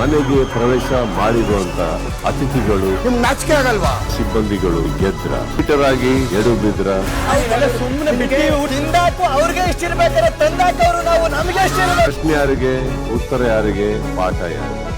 ಮನೆಗೆ ಪ್ರವೇಶ ಮಾಡಿರುವಂತ ಅತಿಥಿಗಳು ನಿಮ್ ನಾಚಿಕೆ ಆಗಲ್ವಾ? ಸಿಬ್ಬಂದಿಗಳು ಗೆದ್ರ ಫಿಟರಾಗಿ ಎಡು ಬಿದ್ರ ಸುಮ್ಮನೆ ಬಿಟ್ಟು ತಿಂದಾಕು ಅವ್ರಿಗೆ ಇಷ್ಟ ಇರ್ಬೇಕಾದ್ರೆ ತಂದಾಕವ್ರು ನಾವು ನಮಗೆ ಇಷ್ಟ ಇರ್ಬೇಕು. ಪ್ರಶ್ನೆ ಯಾರಿಗೆ, ಉತ್ತರ ಯಾರಿಗೆ, ಪಾಠ ಯಾರಿಗೆ?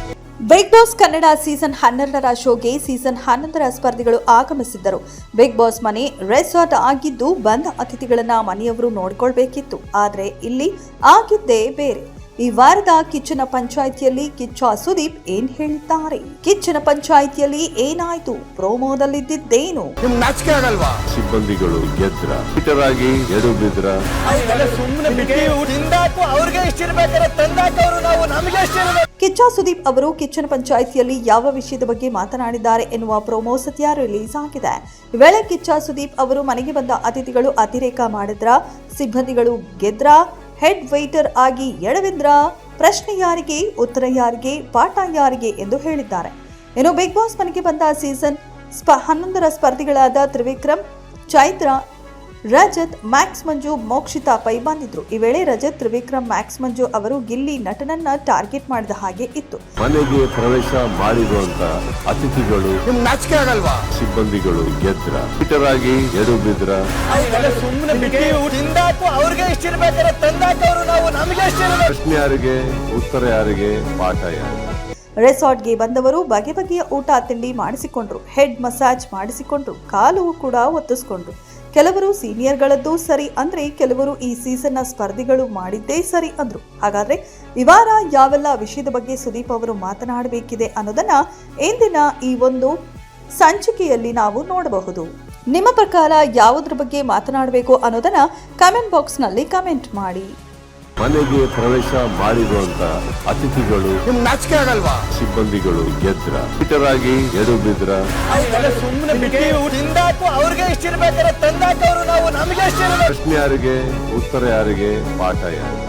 ಬಿಗ್ ಬಾಸ್ ಕನ್ನಡ ಸೀಸನ್ 12ರ ಶೋಗೆ ಸೀಸನ್ 11ರ ಸ್ಪರ್ಧಿಗಳು ಆಗಮಿಸಿದ್ದರು. ಬಿಗ್ ಬಾಸ್ ಮನೆ ರೆಸಾರ್ಟ್ ಆಗಿದ್ದು ಬಂದ ಅತಿಥಿಗಳನ್ನ ಮನೆಯವರು ನೋಡ್ಕೊಳ್ಬೇಕಿತ್ತು. ಆದ್ರೆ ಇಲ್ಲಿ ಆಗಿದ್ದೇ ಬೇರೆ. ಈ ವಾರದ ಕಿಚ್ಚನ ಪಂಚಾಯಿತಿಯಲ್ಲಿ ಕಿಚ್ಚ ಸುದೀಪ್ ಏನ್ ಹೇಳಿದ್ದಾರೆ? ಕಿಚ್ಚನ ಪಂಚಾಯಿತಿಯಲ್ಲಿ ಏನಾಯ್ತು? ಪ್ರೋಮೋದಲ್ಲಿದ್ದೇನು? ನಿಮ್ ನಾಚಿಕೆ ಆಗಲ್ವಾ? ಸಿಬ್ಬಂದಿಗಳು ಗೆದ್ರ ಫಿಟರಾಗಿ ಎಡು ಬಿದ್ರ ಸುಮ್ಮನೆ ಬಿಟ್ಟು ತಿಂದಾಕು ಅವ್ರಿಗೆ ಇಷ್ಟ ಇರ್ಬೇಕಾದ್ರೆ ತಂದಾಕವ್ರು ನಾವು ನಮಗೆ ಇಷ್ಟ ಇರ್ಬೇಕು. ಕಿಚ್ಚ ಸುದೀಪ್ ಅವರು ಕಿಚ್ಚನ ಪಂಚಾಯಿತಿಯಲ್ಲಿ ಯಾವ ವಿಷಯದ ಬಗ್ಗೆ ಮಾತನಾಡಿದ್ದಾರೆ ಎನ್ನುವ ಪ್ರೋಮೋ ಸದ್ಯ ರಿಲೀಸ್ ಆಗಿದೆ. ಈ ವೇಳೆ ಕಿಚ್ಚ ಸುದೀಪ್ ಅವರು ಮನೆಗೆ ಬಂದ ಅತಿಥಿಗಳು ಅತಿರೇಕ ಮಾಡಿದ್ರ, ಸಿಬ್ಬಂದಿಗಳು ಗೆದ್ರ, ಹೆಡ್ ವೈಟರ್ ಆಗಿ ಎಡವಿದ್ರ, ಪ್ರಶ್ನೆ ಯಾರಿಗೆ, ಉತ್ತರ ಯಾರಿಗೆ, ಪಾಠ ಯಾರಿಗೆ ಎಂದು ಹೇಳಿದ್ದಾರೆ. ಇನ್ನು ಬಿಗ್ ಬಾಸ್ ಮನೆಗೆ ಬಂದ ಸೀಸನ್ 11ರ ಸ್ಪರ್ಧಿಗಳಾದ ತ್ರಿವಿಕ್ರಮ್, ಚೈತ್ರ, ರಜತ್, ಮ್ಯಾಕ್ಸ್ ಮಂಜು, ಮೋಕ್ಷಿತಾ ಪೈ ಬಂದಿದ್ರು. ಈ ವೇಳೆ ರಜತ್, ತ್ರಿವಿಕ್ರಮ್, ಮ್ಯಾಕ್ಸ್ ಮಂಜು ಅವರು ಗಿಲ್ಲಿ ನಟನನ್ನ ಟಾರ್ಗೆಟ್ ಮಾಡಿದ ಹಾಗೆ ಇತ್ತು. ಮನೆಗೆ ಪ್ರವೇಶ ಮಾಡಿರುವಂತ ಅತಿಥಿಗಳು ನಿಮ್ ನಾಚಿಕೆ ಆಗಲ್ವಾ? ಸಿಬ್ಬಂದಿಗಳು ಗೆದ್ರ ಫಿಟರಾಗಿ ಎಡು ಬಿದ್ರ ಸುಮ್ಮನೆ ಬಿಟ್ಟು ತಿಂದಾಕು ಅವ್ರಿಗೆ ಇಷ್ಟ ಇರ್ಬೇಕಾದ್ರೆ ತಂದಾಕವ್ರು ನಾವು ನಮಗೆ ಇಷ್ಟ ಇರ್ಬೇಕು. ಪ್ರಶ್ನೆ ಯಾರಿಗೆ, ಉತ್ತರ ಯಾರಿಗೆ, ಪಾಠ ಯಾರಿಗೆ? ರೆಸಾರ್ಟ್ಗೆ ಬಂದವರು ಬಗೆ ಬಗೆಯ ಊಟ ತಿಂಡಿ ಮಾಡಿಸಿಕೊಂಡ್ರು, ಹೆಡ್ ಮಸಾಜ್ ಮಾಡಿಸಿಕೊಂಡ್ರು, ಕಾಲು ಕೂಡ ಒತ್ತಿಸ್ಕೊಂಡ್ರು. ಕೆಲವರು ಸೀನಿಯರ್ಗಳದ್ದು ಸರಿ ಅಂದ್ರೆ, ಕೆಲವರು ಈ ಸೀಸನ್ನ ಸ್ಪರ್ಧಿಗಳು ಮಾಡಿದ್ದೇ ಸರಿ ಅಂದ್ರು. ಹಾಗಾದ್ರೆ ಈ ವಾರ ಯಾವೆಲ್ಲ ವಿಷಯದ ಬಗ್ಗೆ ಸುದೀಪ್ ಅವರು ಮಾತನಾಡಬೇಕಿದೆ ಅನ್ನೋದನ್ನ ಇಂದಿನ ಈ ಒಂದು ಸಂಚಿಕೆಯಲ್ಲಿ ನಾವು ನೋಡಬಹುದು. ನಿಮ್ಮ ಪ್ರಕಾರ ಯಾವುದ್ರ ಬಗ್ಗೆ ಮಾತನಾಡಬೇಕು ಅನ್ನೋದನ್ನ ಕಮೆಂಟ್ ಬಾಕ್ಸ್ ನಲ್ಲಿ ಕಮೆಂಟ್ ಮಾಡಿ. ಮನೆಗೆ ಪ್ರವೇಶ ಮಾಡಿರುವಂತ ಅತಿಥಿಗಳು ನಿಮ್ ನಾಚಿಕೆ ಆಗಲ್ವಾ? ಸಿಬ್ಬಂದಿಗಳು ಗೆದ್ರ ಫಿಟರಾಗಿ ಎಡು ಬಿದ್ರ ಸುಮ್ಮನೆ ಬಿಟ್ಟು ತಿಂದಾಕು ಅವ್ರಿಗೆ ಇಷ್ಟ ಇರ್ಬೇಕಾದ್ರೆ ತಂದಾಕವ್ರು ನಾವು ನಮಗೆ ಇಷ್ಟ ಇರ್ಬೇಕು. ಪ್ರಶ್ನೆ ಯಾರಿಗೆ, ಉತ್ತರ ಯಾರಿಗೆ, ಪಾಠ ಯಾರಿಗೆ?